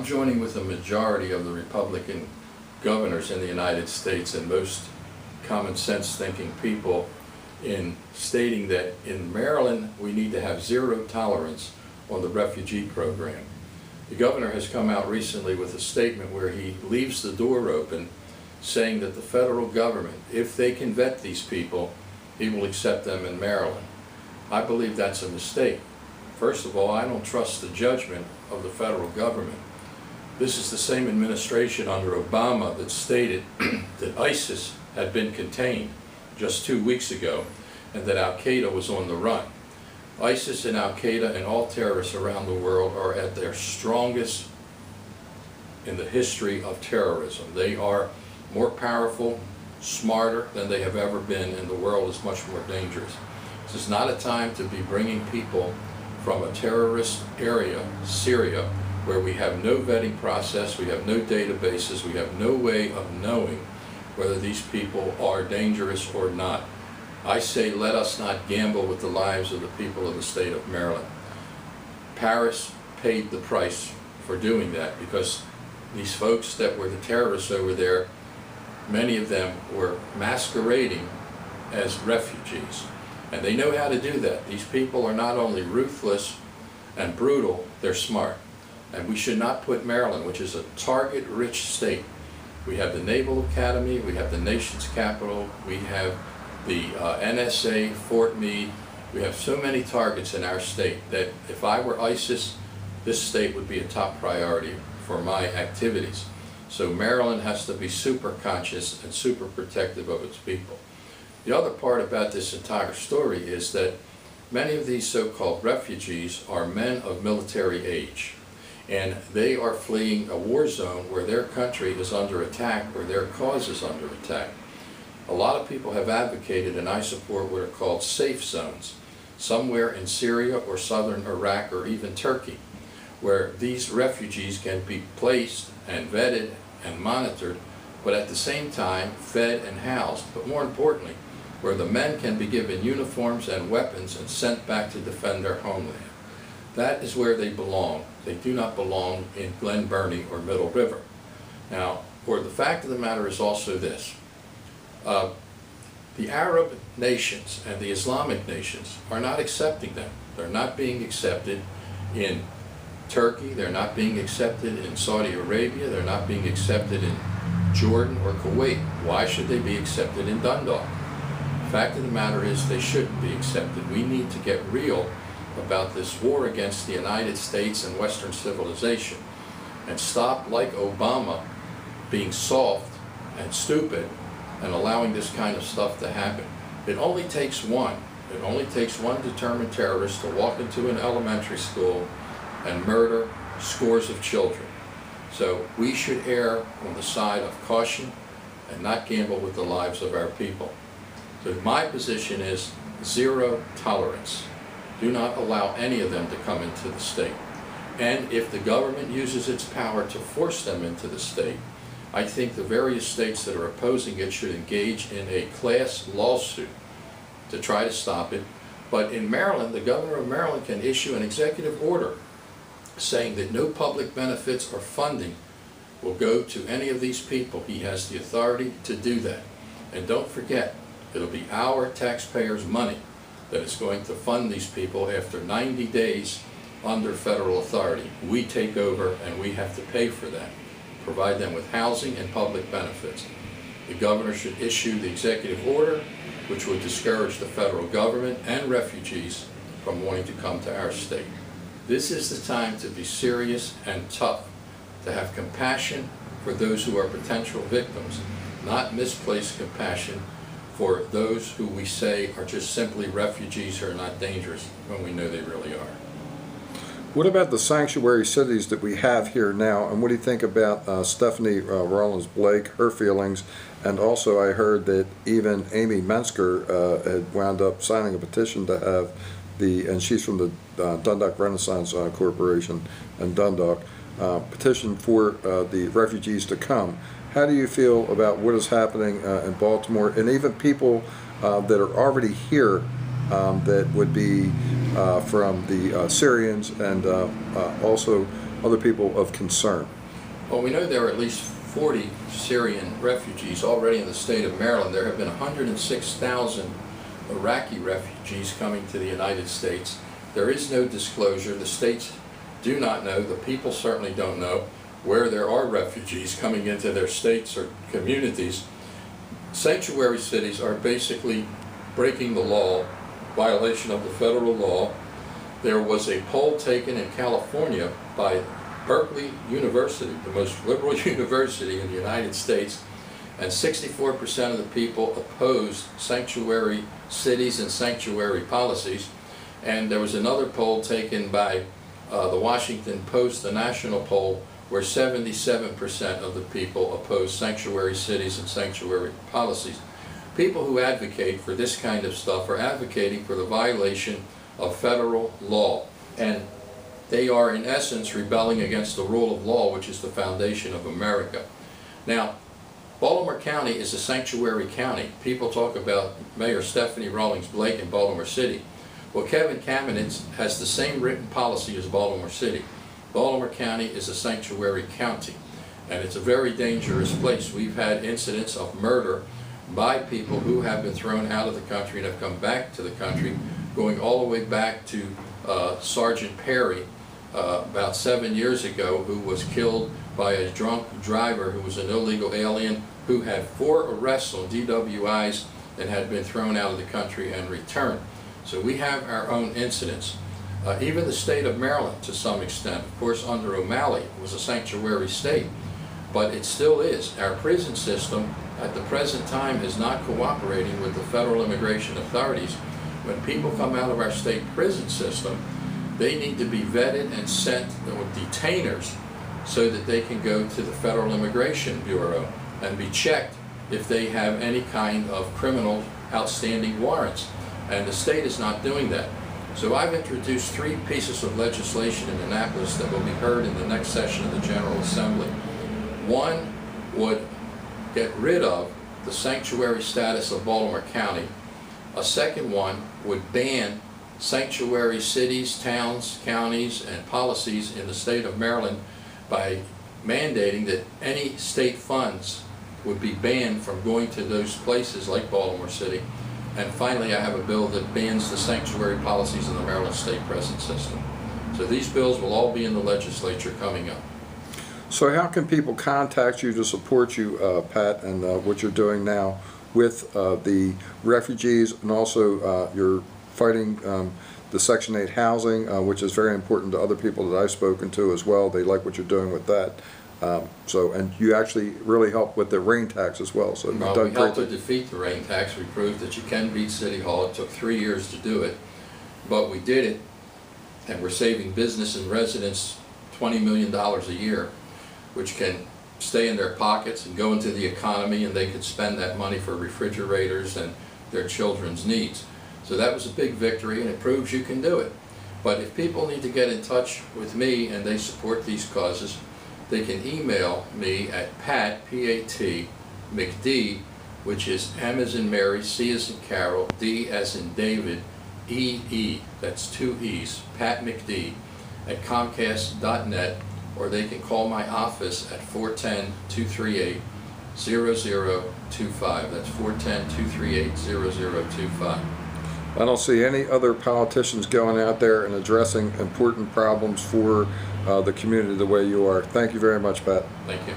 joining with the majority of the Republican governors in the United States and most common sense thinking people in stating that in Maryland we need to have zero tolerance on the refugee program. The governor has come out recently with a statement where he leaves the door open, saying that the federal government, if they can vet these people, he will accept them in Maryland. I believe that's a mistake. First of all, I don't trust the judgment of the federal government. This is the same administration under Obama that stated that ISIS had been contained just 2 weeks ago and that Al-Qaeda was on the run. ISIS and Al-Qaeda and all terrorists around the world are at their strongest in the history of terrorism. They are more powerful, smarter than they have ever been, and the world is much more dangerous. This is not a time to be bringing people from a terrorist area, Syria, where we have no vetting process, we have no databases, we have no way of knowing whether these people are dangerous or not. I say let us not gamble with the lives of the people of the state of Maryland. Paris paid the price for doing that because these folks that were the terrorists over there, many of them were masquerading as refugees. And they know how to do that. These people are not only ruthless and brutal, they're smart. And we should not put Maryland, which is a target-rich state. We have the Naval Academy, we have the nation's capital, we have the NSA, Fort Meade. We have so many targets in our state that if I were ISIS, this state would be a top priority for my activities. So Maryland has to be super conscious and super protective of its people. The other part about this entire story is that many of these so-called refugees are men of military age, and they are fleeing a war zone where their country is under attack, where their cause is under attack. A lot of people have advocated, and I support, what are called safe zones, somewhere in Syria or southern Iraq or even Turkey, where these refugees can be placed and vetted and monitored, but at the same time fed and housed, but more importantly, where the men can be given uniforms and weapons and sent back to defend their homeland. That is where they belong. They do not belong in Glen Burnie or Middle River. Now, or the fact of the matter is also this. The Arab nations and the Islamic nations are not accepting them. They're not being accepted in Turkey, they're not being accepted in Saudi Arabia, they're not being accepted in Jordan or Kuwait. Why should they be accepted in Dundalk? The fact of the matter is they shouldn't be accepted. We need to get real about this war against the United States and Western civilization and stop, like Obama, being soft and stupid and allowing this kind of stuff to happen. It only takes one. It only takes one determined terrorist to walk into an elementary school and murder scores of children. So we should err on the side of caution and not gamble with the lives of our people. So my position is zero tolerance. Do not allow any of them to come into the state. And if the government uses its power to force them into the state, I think the various states that are opposing it should engage in a class lawsuit to try to stop it. But in Maryland, the governor of Maryland can issue an executive order saying that no public benefits or funding will go to any of these people. He has the authority to do that. And don't forget, it'll be our taxpayers' money that is going to fund these people after 90 days under federal authority. We take over and we have to pay for that, provide them with housing and public benefits. The governor should issue the executive order, which would discourage the federal government and refugees from wanting to come to our state. This is the time to be serious and tough, to have compassion for those who are potential victims, not misplaced compassion for those who we say are just simply refugees who are not dangerous when we know they really are. What about the sanctuary cities that we have here now, and what do you think about Stephanie Rawlins-Blake, her feelings, and also I heard that even Amy Mensker had wound up signing a petition to have and she's from the Dundalk Renaissance Corporation in Dundalk, petition for the refugees to come. How do you feel about what is happening in Baltimore, and even people that are already here that would be from the Syrians and also other people of concern? Well, we know there are at least 40 Syrian refugees already in the state of Maryland. There have been 106,000 Iraqi refugees coming to the United States. There is no disclosure. The states do not know, the people certainly don't know, where there are refugees coming into their states or communities. Sanctuary cities are basically breaking the law, violation of the federal law. There was a poll taken in California by Berkeley University, the most liberal university in the United States, and 64% of the people opposed sanctuary cities and sanctuary policies. And there was another poll taken by the Washington Post, the national poll, where 77% of the people oppose sanctuary cities and sanctuary policies. People who advocate for this kind of stuff are advocating for the violation of federal law. And they are, in essence, rebelling against the rule of law, which is the foundation of America. Now, Baltimore County is a sanctuary county. People talk about Mayor Stephanie Rawlings Blake in Baltimore City. Well, Kevin Kamenetz has the same written policy as Baltimore City. Baltimore County is a sanctuary county, and it's a very dangerous place. We've had incidents of murder by people who have been thrown out of the country and have come back to the country, going all the way back to Sergeant Perry about 7 years ago, who was killed by a drunk driver who was an illegal alien who had 4 arrests on DWIs and had been thrown out of the country and returned. So we have our own incidents. Even the state of Maryland, to some extent, of course under O'Malley, was a sanctuary state, but it still is. Our prison system at the present time is not cooperating with the federal immigration authorities. When people come out of our state prison system, they need to be vetted and sent with detainers so that they can go to the Federal Immigration Bureau and be checked if they have any kind of criminal outstanding warrants. And the state is not doing that. So I've introduced 3 pieces of legislation in Annapolis that will be heard in the next session of the General Assembly. One would get rid of the sanctuary status of Baltimore County. A second one would ban sanctuary cities, towns, counties, and policies in the state of Maryland by mandating that any state funds would be banned from going to those places like Baltimore City. And finally, I have a bill that bans the sanctuary policies in the Maryland state prison system. So these bills will all be in the legislature coming up. So how can people contact you to support you, Pat, and what you're doing now with the refugees, and also you're fighting the Section 8 housing, which is very important to other people that I've spoken to as well. They like what you're doing with that. And you actually really help with the rain tax as well. So we helped to defeat the rain tax. We proved that you can beat City Hall. It took 3 years to do it, but we did it, and we're saving business and residents $20 million a year, which can stay in their pockets and go into the economy, and they could spend that money for refrigerators and their children's needs. So that was a big victory, and it proves you can do it. But if people need to get in touch with me and they support these causes, they can email me at Pat, P-A-T, McD, which is M as in Mary, C as in Carol, D as in David, E-E, that's 2 E's, Pat McD, at Comcast.net, or they can call my office at 410-238-0025. That's 410-238-0025. I don't see any other politicians going out there and addressing important problems for the community the way you are. Thank you very much, Pat. Thank you.